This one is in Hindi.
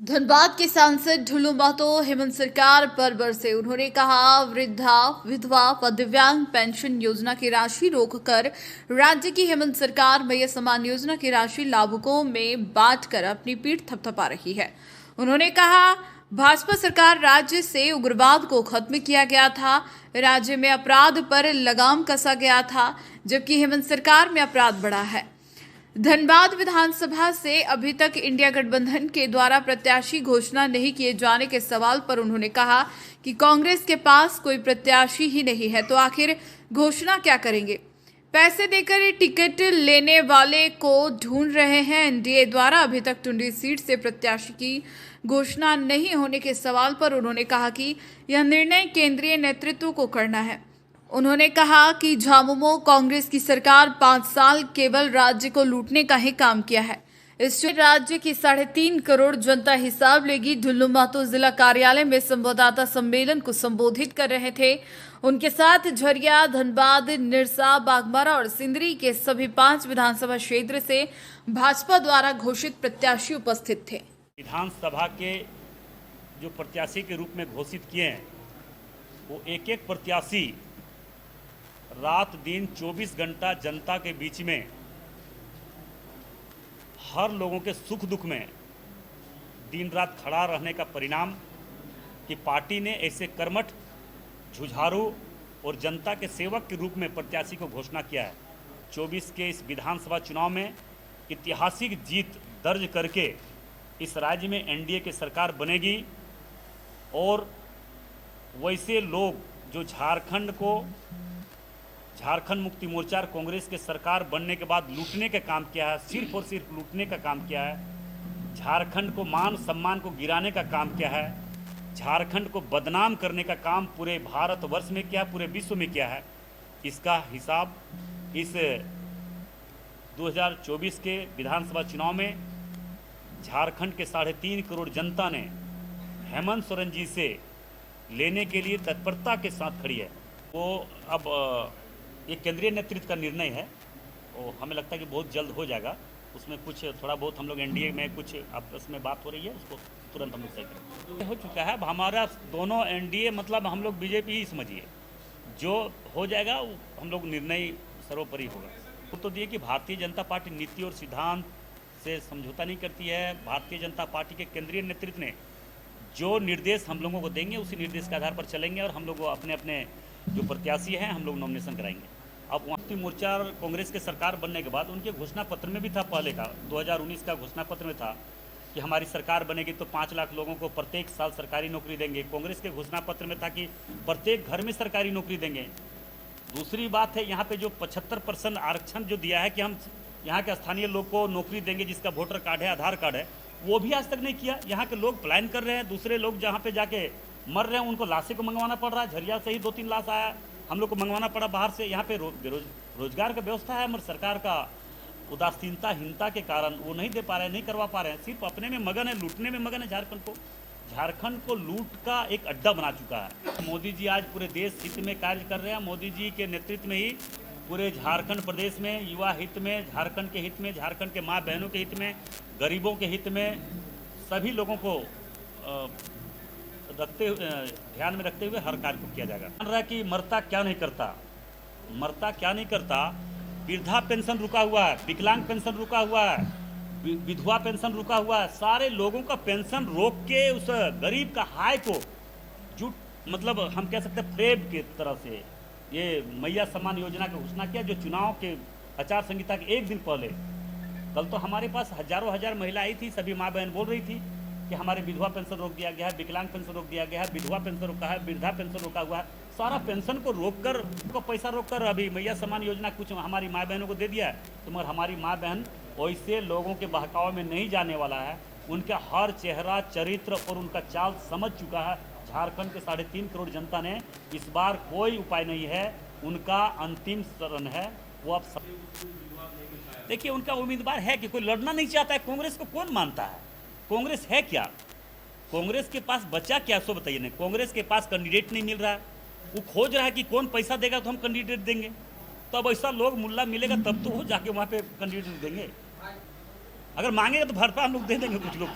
धनबाद के सांसद ढुल्लू महतो हेमंत सरकार पर बरसे। उन्होंने कहा, वृद्धा, विधवा व दिव्यांग पेंशन योजना की राशि रोककर राज्य की हेमंत सरकार मैया सम्मान योजना की राशि लाभुकों में बांटकर अपनी पीठ थपथपा रही है। उन्होंने कहा, भाजपा सरकार राज्य से उग्रवाद को खत्म किया गया था, राज्य में अपराध पर लगाम कसा गया था, जबकि हेमंत सरकार में अपराध बढ़ा है। धनबाद विधानसभा से अभी तक इंडिया गठबंधन के द्वारा प्रत्याशी घोषणा नहीं किए जाने के सवाल पर उन्होंने कहा कि कांग्रेस के पास कोई प्रत्याशी ही नहीं है, तो आखिर घोषणा क्या करेंगे। पैसे देकर टिकट लेने वाले को ढूंढ रहे हैं। एनडीए द्वारा अभी तक टुंडी सीट से प्रत्याशी की घोषणा नहीं होने के सवाल पर उन्होंने कहा कि यह निर्णय केंद्रीय नेतृत्व को करना है। उन्होंने कहा कि झामुमो कांग्रेस की सरकार 5 साल केवल राज्य को लूटने का ही काम किया है। इससे राज्य की 3.5 करोड़ जनता हिसाब लेगी। ढुल्लू महतो जिला कार्यालय में संवाददाता सम्मेलन को संबोधित कर रहे थे। उनके साथ झरिया, धनबाद, निरसा, बागमारा और सिंदरी के सभी 5 विधानसभा क्षेत्र से भाजपा द्वारा घोषित प्रत्याशी उपस्थित थे। विधानसभा के जो प्रत्याशी के रूप में घोषित किए हैं, वो एक एक प्रत्याशी रात दिन 24 घंटा जनता के बीच में हर लोगों के सुख दुख में दिन रात खड़ा रहने का परिणाम कि पार्टी ने ऐसे कर्मठ, जुझारू और जनता के सेवक के रूप में प्रत्याशी को घोषणा किया है। 24 के इस विधानसभा चुनाव में ऐतिहासिक जीत दर्ज करके इस राज्य में एनडीए की सरकार बनेगी और वैसे लोग जो झारखंड मुक्ति मोर्चा और कांग्रेस के सरकार बनने के बाद लूटने का काम किया है, सिर्फ और सिर्फ लूटने का काम किया है, झारखंड को मान सम्मान को गिराने का काम किया है, झारखंड को बदनाम करने का काम पूरे भारतवर्ष में किया है, पूरे विश्व में किया है। इसका हिसाब इस 2024 के विधानसभा चुनाव में झारखंड के 3.5 करोड़ जनता ने हेमंत सोरेन जी से लेने के लिए तत्परता के साथ खड़ी है। वो अब ये केंद्रीय नेतृत्व का निर्णय है और हमें लगता है कि बहुत जल्द हो जाएगा। उसमें कुछ थोड़ा बहुत हम लोग एनडीए में कुछ आपस में बात हो रही है, उसको तुरंत हम लोग तय करेंगे। हो चुका है हमारा दोनों एनडीए, मतलब हम लोग बीजेपी ही समझिए, जो हो जाएगा हम लोग निर्णय सर्वोपरि होगा। वो तो दिए कि भारतीय जनता पार्टी नीति और सिद्धांत से समझौता नहीं करती है। भारतीय जनता पार्टी के केंद्रीय नेतृत्व ने जो निर्देश हम लोगों को देंगे उसी निर्देश के आधार पर चलेंगे और हम लोग अपने अपने जो प्रत्याशी हैं हम लोग नॉमिनेशन कराएंगे। अब मुक्ति मोर्चा और कांग्रेस के सरकार बनने के बाद उनके घोषणा पत्र में भी था, पहले का 2019 का घोषणा पत्र में था कि हमारी सरकार बनेगी तो 5 लाख लोगों को प्रत्येक साल सरकारी नौकरी देंगे। कांग्रेस के घोषणा पत्र में था कि प्रत्येक घर में सरकारी नौकरी देंगे। दूसरी बात है, यहाँ पे जो 75% आरक्षण जो दिया है कि हम यहाँ के स्थानीय लोग को नौकरी देंगे, जिसका वोटर कार्ड है, आधार कार्ड है, वो भी आज तक नहीं किया। यहाँ के लोग पलायन कर रहे हैं, दूसरे लोग जहाँ पे जाके मर रहे हैं उनको लाशें को मंगवाना पड़ रहा है। झरिया से ही 2-3 लाश आया, हम लोग को मंगवाना पड़ा बाहर से। यहाँ पे रोजगार का व्यवस्था है, मगर सरकार का उदासीनता के कारण वो नहीं दे पा रहे हैं, नहीं करवा पा रहे हैं। सिर्फ अपने में मगन है, लूटने में मगन है। झारखंड को लूट का एक अड्डा बना चुका है। मोदी जी आज पूरे देश हित में कार्य कर रहे हैं। मोदी जी के नेतृत्व में ही पूरे झारखंड प्रदेश में युवा हित में, झारखंड के हित में, झारखंड के माँ बहनों के हित में, गरीबों के हित में, सभी लोगों को ध्यान में रखते हुए हर कार्य को किया जाएगा। मान रहा है कि मरता क्या नहीं करता, वृद्धा पेंशन रुका हुआ है, विकलांग पेंशन रुका हुआ है, विधवा पेंशन रुका हुआ है। सारे लोगों का पेंशन रोक के उस गरीब का हाय को मतलब हम कह सकते हैं फ्रेब की तरह से ये मैया सम्मान योजना की घोषणा किया, जो चुनाव के आचार संहिता के एक दिन पहले। कल तो हमारे पास हजारों हजार महिला आई थी, सभी माँ बहन बोल रही थी कि हमारे विधवा पेंशन रोक दिया गया है, विकलांग पेंशन रोक दिया गया है, विधवा पेंशन रोका है, वृद्धा पेंशन रोका हुआ है। सारा पेंशन को रोककर, उनको पैसा रोककर अभी मैया सम्मान योजना कुछ हमारी माँ बहनों को दे दिया है। तो मगर हमारी माँ बहन वैसे लोगों के बहकाव में नहीं जाने वाला है। उनका हर चेहरा, चरित्र और उनका चाल समझ चुका है। झारखंड के 3.5 करोड़ जनता ने इस बार कोई उपाय नहीं है, उनका अंतिम शरण है। वो अब देखिए, उनका उम्मीदवार है कि कोई लड़ना नहीं चाहता है। कांग्रेस को कौन मानता है? कांग्रेस है क्या? कांग्रेस के पास बचा क्या, सो बताइए ना। कांग्रेस के पास कैंडिडेट नहीं मिल रहा है, वो खोज रहा है कि कौन पैसा देगा तो हम कैंडिडेट देंगे। तो अब ऐसा लोग मुल्ला मिलेगा तब तो वो जाके वहाँ पे कैंडिडेट देंगे। अगर मांगेगा तो भरपा हम लोग दे देंगे कुछ लोग।